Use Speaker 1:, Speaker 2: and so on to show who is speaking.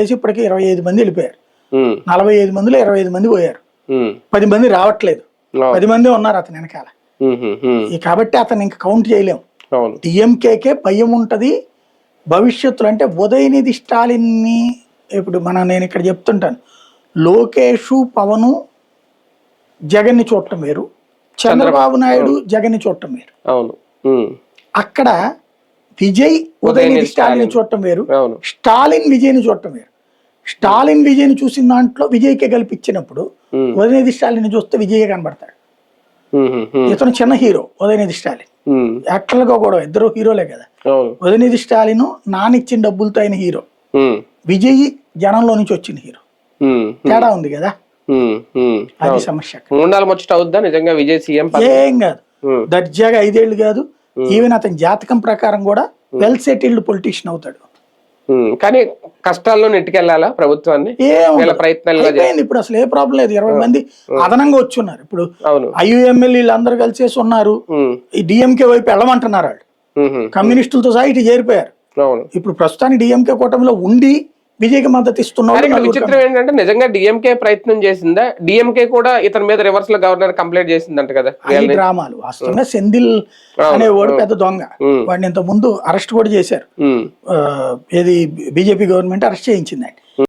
Speaker 1: చేసి ఇప్పటికి 25 మంది వెళ్ళిపోయారు. 45 మందిలో 25 మంది పోయారు. 10 మంది రావట్లేదు. 10 మంది ఉన్నారు అతని వెనకాల. కాబట్టి అతను ఇంకా కౌంట్ చేయలేము. డిఎంకేకే భయం ఉంటది భవిష్యత్తులో. అంటే ఉదయనిధి స్టాలిన్ని ఇప్పుడు నేను ఇక్కడ చెప్తుంటాను, లోకేష్ పవను జగన్ని చూడటం వేరు, చంద్రబాబు నాయుడు జగన్ని చూడటం వేరు. అక్కడ విజయ్ ఉదయనిధి స్టాలిన్ చూడటం వేరు, స్టాలిన్ విజయ్ని చూడటం వేరు. స్టాలిన్ విజయ్ని చూసిన దాంట్లో విజయ్కే కల్పించినప్పుడు ఉదయనిధి స్టాలిన్ చూస్తే విజయ్ కనబడతాడు. ఇతను చిన్న హీరో ఉదయనిధి స్టాలిన్, యాక్టర్ గా కూడా ఇద్దరు హీరోలే కదా. ఉదయనిధి స్టాలిన్ నానిచ్చిన డబ్బులతో అయిన హీరో, విజయ్ జనంలో నుంచి వచ్చిన హీరో. తేడా ఉంది కదా, అది సమస్య. ఏం కాదు, దర్జాగా 5 ఏళ్ళు కాదు, ఈవెన్ అతని జాతకం ప్రకారం కూడా వెల్ సెటిల్డ్ పొలిటీషియన్ అవుతాడు.
Speaker 2: కానీ కష్టాల్లో నెట్టుకెళ్లాలా ప్రభుత్వాన్ని
Speaker 1: అయిపోయింది. ఇప్పుడు అసలు ఏ ప్రాబ్లం లేదు. 20 మంది అదనంగా వచ్చి ఉన్నారు. ఇప్పుడు ఐయుఎంఎల్ వీళ్ళందరూ కలిసేసి ఉన్నారు. ఈ డిఎంకే వైపు వెళ్ళమంటున్నారు వాళ్ళు. కమ్యూనిస్టులతో సహా ఇటు చేరిపోయారు. ఇప్పుడు ప్రస్తుతానికి డిఎంకే కూటమిలో ఉండి విజయ్కి మద్దతు ఇస్తున్నారు.
Speaker 2: విచిత్రం ఏంటంటే నిజంగా డిఎంకే ప్రయత్నం చేసిందా, డిఎంకే కూడా ఇతని మీద రివర్స్ లో గవర్నర్ కంప్లైంట్ చేసిందంట కదా.
Speaker 1: డ్రామాలు వాస్తవంగా సెంధిల్ అనేవాడు పెద్ద దొంగ. వాడిని ఇంత ముందు అరెస్ట్ కూడా చేశారు. ఏది బీజేపీ గవర్నమెంట్ అరెస్ట్ చేయించిందండి.